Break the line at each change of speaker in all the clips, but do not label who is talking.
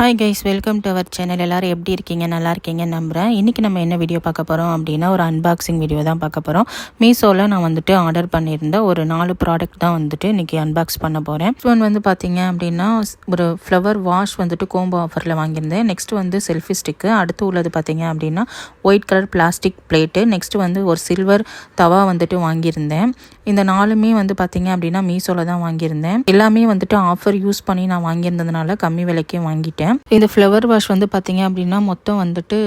Hi guys, welcome to our channel. எல்லோரும் எப்படி இருக்கீங்க? நல்லா இருக்கீங்கன்னு நம்புகிறேன். இன்றைக்கி நம்ம என்ன வீடியோ பார்க்க போகிறோம் அப்படின்னா, ஒரு அன்பாக்சிங் வீடியோ தான் பார்க்க போகிறோம். மீஷோவில் நான் வந்துட்டு ஆர்டர் பண்ணியிருந்தேன் ஒரு 4 ப்ராடக்ட் தான் வந்துட்டு இன்றைக்கி அன்பாக்ஸ் பண்ண போகிறேன். ஒன் வந்து பார்த்தீங்க அப்படின்னா, ஒரு ஃப்ளவர் வாஷ் வந்துட்டு கோம்போ ஆஃபரில் வாங்கியிருந்தேன். நெக்ஸ்ட் வந்து செல்ஃபி ஸ்டிக்கு. அடுத்து உள்ளது பார்த்தீங்க அப்படின்னா white colour plastic plate. Next வந்து ஒரு சில்வர் தவா வந்துட்டு வாங்கியிருந்தேன். இந்த 4மே வந்து பார்த்தீங்க அப்படின்னா மீஷோவில் தான் வாங்கியிருந்தேன். எல்லாமே வந்துட்டு ஆஃபர் யூஸ் பண்ணி நான் வாங்கியிருந்ததுனால கம்மி விலைக்கே வாங்கிட்டேன். இந்த ஃப்ளவர் வாஷ் வந்து பார்த்தீங்க அப்படின்னா மொத்தம் வந்துட்டு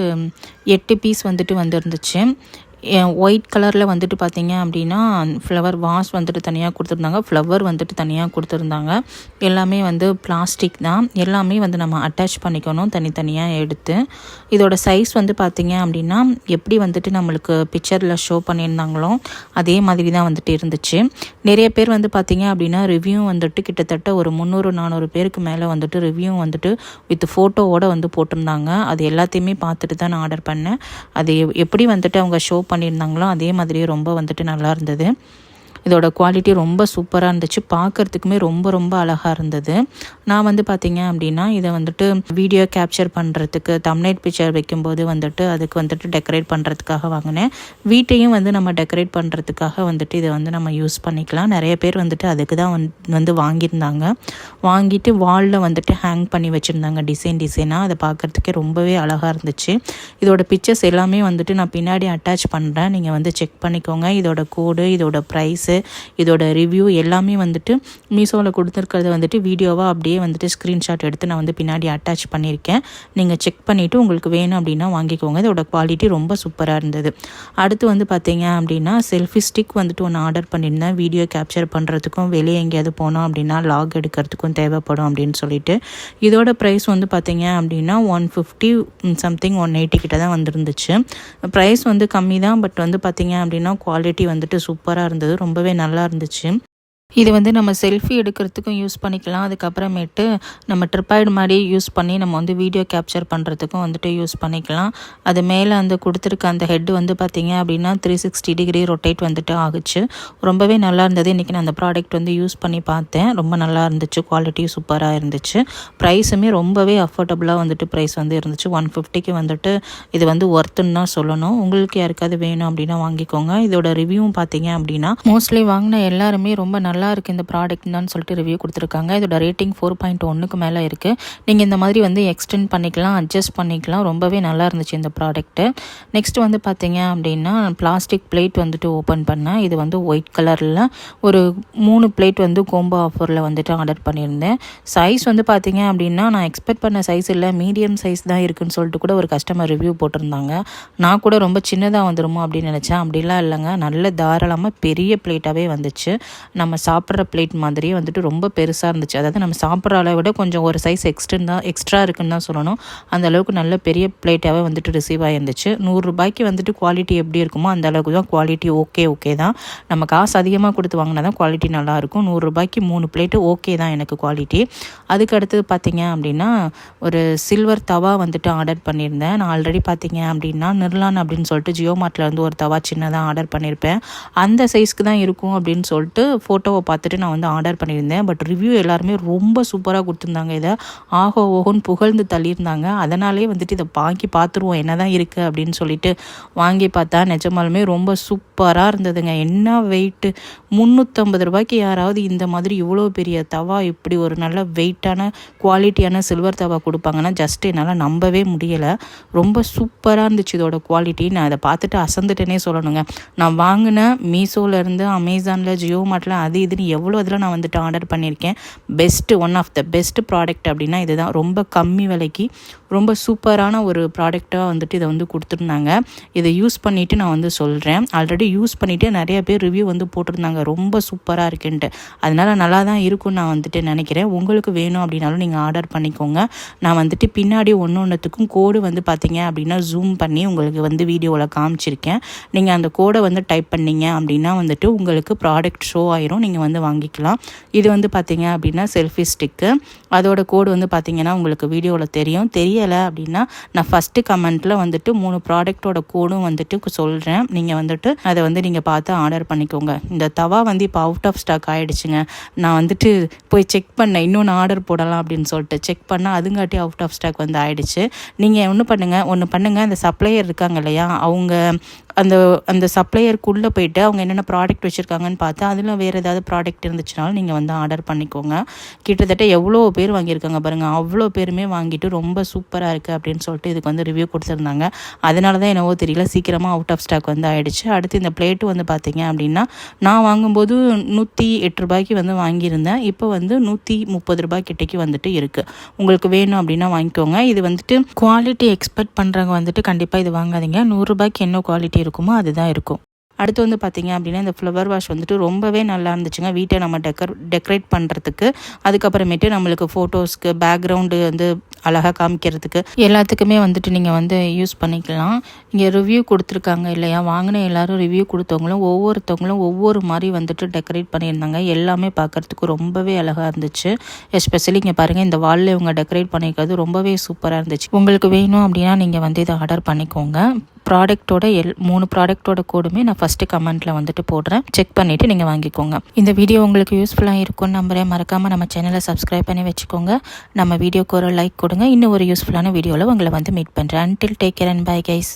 8 பீஸ் வந்துட்டு வந்துருந்துச்சு. ஒயிட் கலரில் வந்துட்டு பார்த்தீங்க அப்படின்னா ஃப்ளவர் வாஷ் வந்துட்டு தனியாக கொடுத்துருந்தாங்க, ஃப்ளவர் வந்துட்டு தனியாக கொடுத்துருந்தாங்க. எல்லாமே வந்து பிளாஸ்டிக் தான். எல்லாமே வந்து நம்ம அட்டாச் பண்ணிக்கணும் தனித்தனியாக எடுத்து. இதோட சைஸ் வந்து பார்த்தீங்க அப்படின்னா எப்படி வந்துட்டு நம்மளுக்கு பிக்சரில் ஷோ பண்ணியிருந்தாங்களோ அதே மாதிரி தான் வந்துட்டு இருந்துச்சு. நிறைய பேர் வந்து பார்த்தீங்க அப்படின்னா ரிவ்யூ வந்துட்டு கிட்டத்தட்ட ஒரு 300-400 பேருக்கு மேலே வந்துட்டு ரிவ்யூ வந்துட்டு வித் ஃபோட்டோவோடு வந்து போட்டிருந்தாங்க. அது எல்லாத்தையுமே பார்த்துட்டு தான் நான் ஆர்டர் பண்ணேன். அது எப்படி வந்துட்டு அவங்க ஷோ பண்ணியிருந்தாங்களோ அதே மாதிரியே ரொம்ப வந்துட்டு நல்லா இருந்தது. இதோட குவாலிட்டி ரொம்ப சூப்பராக இருந்துச்சு. பார்க்குறதுக்குமே ரொம்ப ரொம்ப அழகாக இருந்தது. நான் வந்து பார்த்தீங்க அப்படின்னா இதை வந்துட்டு வீடியோ கேப்சர் பண்ணுறதுக்கு, தம்ப்நெயில் பிக்சர் வைக்கும்போது வந்துட்டு அதுக்கு வந்துட்டு டெக்கரேட் பண்ணுறதுக்காக வாங்கினேன். வீட்டையும் வந்து நம்ம டெக்கரேட் பண்ணுறதுக்காக வந்துட்டு இதை வந்து நம்ம யூஸ் பண்ணிக்கலாம். நிறைய பேர் வந்துட்டு அதுக்கு தான் வந்து வாங்கியிருந்தாங்க. வாங்கிட்டு வாலில் வந்துட்டு ஹேங் பண்ணி வச்சுருந்தாங்க டிசைனாக. அதை பார்க்குறதுக்கே ரொம்பவே அழகாக இருந்துச்சு. இதோட பிக்சர்ஸ் எல்லாமே வந்துட்டு நான் பின்னாடி அட்டாச் பண்ணுறேன். நீங்கள் வந்து செக் பண்ணிக்கோங்க. இதோட கோடு, இதோட ப்ரைஸு, இதோட ரிவ்யூ எல்லாமே வந்துட்டு மீஷோவில் கொடுத்துருக்கிறத வந்துட்டு வீடியோவாக அப்படியே வந்துட்டு ஸ்க்ரீன்ஷாட் எடுத்து நான் வந்து பின்னாடி அட்டாச் பண்ணியிருக்கேன். நீங்கள் செக் பண்ணிவிட்டு உங்களுக்கு வேணும் அப்படின்னா வாங்கிக்கோங்க. இதோட குவாலிட்டி ரொம்ப சூப்பராக இருந்தது. அடுத்து வந்து பார்த்தீங்க அப்படின்னா செல்ஃபி ஸ்டிக் வந்துட்டு ஒன்று ஆர்டர் பண்ணியிருந்தேன். வீடியோ கேப்சர் பண்ணுறதுக்கும் வெளியே எங்கேயாவது போனோம் அப்படின்னா லாக் எடுக்கிறதுக்கும் தேவைப்படும் அப்படின்னு சொல்லிட்டு. இதோட ப்ரைஸ் வந்து பார்த்தீங்க அப்படின்னா 150 சம்திங் 180 கிட்ட தான் வந்துருந்துச்சு. ப்ரைஸ் வந்து கம்மி தான், பட் வந்து பார்த்தீங்க அப்படின்னா குவாலிட்டி வந்துட்டு சூப்பராக இருந்தது. ரொம்பவே நல்லா இருந்துச்சு. இது வந்து நம்ம செல்ஃபி எடுக்கிறதுக்கும் யூஸ் பண்ணிக்கலாம். அதுக்கப்புறமேட்டு நம்ம ட்ரிப்பாய்டு மாதிரி யூஸ் பண்ணி நம்ம வந்து வீடியோ கேப்சர் பண்ணுறதுக்கும் வந்துட்டு யூஸ் பண்ணிக்கலாம். அது மேலே அந்த கொடுத்துருக்க அந்த ஹெட் வந்து பார்த்திங்க அப்படின்னா 360 டிகிரி ரொட்டேட் வந்துட்டு ஆகுச்சு. ரொம்பவே நல்லா இருந்தது. இன்றைக்கி நான் அந்த ப்ராடக்ட் வந்து யூஸ் பண்ணி பார்த்தேன். ரொம்ப நல்லா இருந்துச்சு. குவாலிட்டியும் சூப்பராக இருந்துச்சு. ப்ரைஸுமே ரொம்பவே அஃபோர்டபுளாக வந்துட்டு ப்ரைஸ் வந்து இருந்துச்சு. 150க்கு வந்துட்டு இது வந்து ஒர்த்துன்னு தான் சொல்லணும். உங்களுக்கு யாருக்காவது வேணும் அப்படின்னா வாங்கிக்கோங்க. இதோட ரிவ்யூவும் பார்த்தீங்க அப்படின்னா மோஸ்ட்லி வாங்கின எல்லாருமே ரொம்ப நல்லா இருக்குது இந்த ப்ராடக்ட் தான் சொல்லிட்டு ரிவ்யூ கொடுத்துருக்காங்க. இதோட ரேட்டிங் 4.1க்கு மேலே இருக்குது. நீங்கள் இந்த மாதிரி வந்து எக்ஸ்டெண்ட் பண்ணிக்கலாம், அட்ஜஸ்ட் பண்ணிக்கலாம். ரொம்பவே நல்லா இருந்துச்சு இந்த ப்ராடக்ட்டு. நெக்ஸ்ட் வந்து பார்த்தீங்க அப்படின்னா பிளாஸ்டிக் பிளேட் வந்துட்டு ஓப்பன் பண்ணேன். இது வந்து ஒயிட் கலரில் ஒரு 3 பிளேட் வந்து கோம்போ ஆஃபரில் வந்துட்டு ஆர்டர் பண்ணியிருந்தேன். சைஸ் வந்து பார்த்தீங்க அப்படின்னா நான் எக்ஸ்பெக்ட் பண்ண சைஸ் இல்லை, மீடியம் சைஸ் தான் இருக்குன்னு சொல்லிட்டு கூட ஒரு கஸ்டமர் ரிவ்யூ போட்டிருந்தாங்க. நான் கூட ரொம்ப சின்னதாக வந்துடுமோ அப்படின்னு நினச்சேன். அப்படிலாம் இல்லைங்க, நல்ல தாராளமாக பெரிய பிளேட்டாகவே வந்துச்சு. நம்ம சாப்பிட்ற பிளேட் மாதிரியே வந்துட்டு ரொம்ப பெருசாக இருந்துச்சு. அதாவது நம்ம சாப்பிட்ற அளவை விட கொஞ்சம் ஒரு சைஸ் எக்ஸ்ட்ரா இருக்குன்னு தான் சொல்லணும். அந்த அளவுக்கு நல்ல பெரிய பிளேட்டாகவே வந்துட்டு ரிசீவ் ஆகிருந்துச்சு. 100 ரூபாய்க்கு வந்துட்டு குவாலிட்டி எப்படி இருக்குமோ அந்த அளவுக்கு தான் குவாலிட்டி ஓகே தான். நம்ம காசு அதிகமாக கொடுத்து வாங்கினா தான் குவாலிட்டி நல்லாயிருக்கும். 100 ரூபாய்க்கு 3 பிளேட்டு ஓகே தான் எனக்கு குவாலிட்டி. அதுக்கு அடுத்தது பார்த்தீங்க அப்படின்னா ஒரு சில்வர் தவா வந்துட்டு ஆர்டர் பண்ணியிருந்தேன். நான் ஆல்ரெடி பார்த்தீங்க அப்படின்னா நிர்லான் அப்படின்னு சொல்லிட்டு ஜியோ மார்ட்டில் வந்து ஒரு தவா சின்னதாக ஆர்டர் பண்ணியிருப்பேன். அந்த சைஸ்க்கு தான் இருக்கும் அப்படின்னு சொல்லிட்டு ஃபோட்டோவை பார்த்துட்டு நான் வந்து ஆர்டர் பண்ணியிருந்தேன். பட் ரிவ்யூ எல்லாருமே ரொம்ப சூப்பராக கொடுத்துருந்தாங்க. இதை ஆஹோ ஓஹோன்னு புகழ்ந்து தள்ளியிருந்தாங்க. அதனாலே வந்துட்டு இதை வாங்கி பார்த்துருவோம் என்ன தான் இருக்குது அப்படின்னு சொல்லிட்டு வாங்கி பார்த்தா நிஜமாலுமே ரொம்ப சூப்பராக இருந்ததுங்க. என்ன வெயிட்டு, 350 ரூபாய்க்கு யாராவது இந்த மாதிரி இவ்வளோ பெரிய தவா, இப்படி ஒரு நல்ல வெயிட்டான குவாலிட்டியான சில்வர் தவா கொடுப்பாங்கன்னா ஜஸ்ட் என்னால் நம்பவே முடியலை. ரொம்ப சூப்பராக இருந்துச்சு இதோட குவாலிட்டி. நான் அதை பார்த்துட்டு அசந்துட்டேனே சொல்லணுங்க. நான் வாங்கினேன் மீஷோலேருந்து, அமேசானில், ஜியோ மார்ட்டில், அது இதுன்னு எவ்வளோ இதில் நான் வந்துட்டு ஆர்டர் பண்ணியிருக்கேன். One of the best product அப்படின்னா இதுதான். ரொம்ப கம்மி விலைக்கு ரொம்ப சூப்பரான ஒரு ப்ராடக்டாக வந்துட்டு இதை வந்து கொடுத்துருந்தாங்க. இதை யூஸ் பண்ணிவிட்டு நான் வந்து சொல்கிறேன். ஆல்ரெடி யூஸ் பண்ணிவிட்டு நிறைய பேர் ரிவ்யூ வந்து போட்டிருந்தாங்க ரொம்ப சூப்பராக இருக்குன்ட்டு. அதனால் நல்லா தான் இருக்கும்னு நான் வந்துட்டு நினைக்கிறேன். உங்களுக்கு வேணும் அப்படின்னாலும் நீங்கள் ஆர்டர் பண்ணிக்கோங்க. நான் வந்துட்டு பின்னாடி ஒன்றுத்துக்கும் கோடு வந்து பார்த்தீங்க அப்படின்னா ஜூம் பண்ணி உங்களுக்கு வந்து வீடியோவில் காமிச்சிருக்கேன். நீங்கள் அந்த கோடை வந்து டைப் பண்ணிங்க அப்படின்னா வந்துட்டு உங்களுக்கு ப்ராடக்ட் ஷோ ஆயிரும். நீங்கள் நீங்கள் வந்து வாங்கிக்கலாம். இது வந்து பார்த்தீங்க அப்படின்னா செல்ஃபி ஸ்டிக்கு. அதோட கோடு வந்து பார்த்தீங்கன்னா உங்களுக்கு வீடியோவில் தெரியும். தெரியலை அப்படின்னா நான் ஃபஸ்ட்டு கமெண்ட்டில் வந்துட்டு 3 ப்ராடக்ட்டோட கோடும் வந்துட்டு சொல்கிறேன். நீங்கள் வந்துட்டு அதை வந்து நீங்கள் பார்த்து ஆர்டர் பண்ணிக்கோங்க. இந்த தவா வந்து இப்போ அவுட் ஆஃப் ஸ்டாக் ஆகிடுச்சுங்க. நான் வந்துட்டு போய் செக் பண்ணேன், இன்னொன்று ஆர்டர் போடலாம் அப்படின்னு சொல்லிட்டு செக் பண்ணால் அதுங்காட்டி அவுட் ஆஃப் ஸ்டாக் வந்து ஆகிடுச்சு. நீங்கள் ஒன்று பண்ணுங்கள், அந்த சப்ளையர் இருக்காங்க இல்லையா, அவங்க அந்த அந்த சப்ளையருக்குள்ளே போயிட்டு அவங்க என்னென்ன ப்ராடக்ட் வச்சுருக்காங்கன்னு பார்த்து அதில் வேறு ஏதாவது ப்ராடக்ட் இருந்துச்சுனாலும் நீங்கள் வந்து ஆர்டர் பண்ணிக்கோங்க. கிட்டத்தட்ட எவ்வளோ பேர் வாங்கியிருக்காங்க பாருங்கள். அவ்வளோ பேருமே வாங்கிட்டு ரொம்ப சூப்பராக இருக்குது அப்படின்னு சொல்லிட்டு இதுக்கு வந்து ரிவ்யூ கொடுத்துருந்தாங்க. அதனால தான் என்னவோ தெரியல சீக்கிரமாக அவுட் ஆஃப் ஸ்டாக் வந்து ஆகிடுச்சு. அடுத்து இந்த பிளேட்டு வந்து பார்த்தீங்க அப்படின்னா நான் வாங்கும்போது 108 ரூபாய்க்கு வந்து வாங்கியிருந்தேன். இப்போ வந்து 130 ரூபாய் கிட்டேக்கு வந்துட்டு இருக்குது. உங்களுக்கு வேணும் அப்படின்னா வாங்கிக்கோங்க. இது வந்துட்டு குவாலிட்டி எக்ஸ்பெக்ட் பண்ணுறவங்க வந்துட்டு கண்டிப்பாக இது வாங்காதீங்க. 100 ரூபாய்க்கு என்ன குவாலிட்டி இருக்குமோ அதுதான் இருக்கும். அடுத்து வந்து பார்த்திங்க அப்படின்னா இந்த ஃப்ளவர் வாஷ் வந்துட்டு ரொம்பவே நல்லா இருந்துச்சுங்க. வீட்டை நம்ம டெக்கரேட் பண்ணுறதுக்கு, அதுக்கப்புறமேட்டு நம்மளுக்கு ஃபோட்டோஸ்க்கு பேக்ரவுண்டு வந்து அழகாக காமிக்கிறதுக்கு எல்லாத்துக்குமே வந்துட்டு நீங்கள் வந்து யூஸ் பண்ணிக்கலாம். இங்கே ரிவ்யூ கொடுத்துருக்காங்க இல்லையா, வாங்கின எல்லோரும் ரிவ்யூ கொடுத்தவங்களும் ஒவ்வொருத்தவங்களும் ஒவ்வொரு மாதிரி வந்துட்டு டெக்கரேட் பண்ணியிருந்தாங்க. எல்லாமே பார்க்குறதுக்கு ரொம்பவே அழகாக இருந்துச்சு. எஸ்பெஷலி இங்கே பாருங்கள், இந்த வாலில் இவங்க டெக்கரேட் பண்ணியிருக்கிறது ரொம்பவே சூப்பராக இருந்துச்சு. உங்களுக்கு வேணும் அப்படின்னா நீங்கள் வந்து இதை ஆர்டர் பண்ணிக்கோங்க. ப்ராடக்ட்டோட 3 ப்ராடக்ட்டோட கோடுமே நான் ஃபஸ்ட்டு கமெண்ட்டில் வந்துட்டு போடுறேன். செக் பண்ணிவிட்டு நீங்கள் வாங்கிக்கோங்க. இந்த வீடியோ உங்களுக்கு யூஸ்ஃபுல்லாக இருக்கும்னு நம்புகிறேன். மறக்காமல் நம்ம சேனலை சப்ஸ்கிரைப் பண்ணி வச்சுக்கோங்க. நம்ம வீடியோக்கு ஒரு லைக் கொடுங்க. இன்னும் ஒரு யூஸ்ஃபுல்லான வீடியோவில் உங்களை வந்து மீட் பண்ணுறேன். Until take care and bye guys.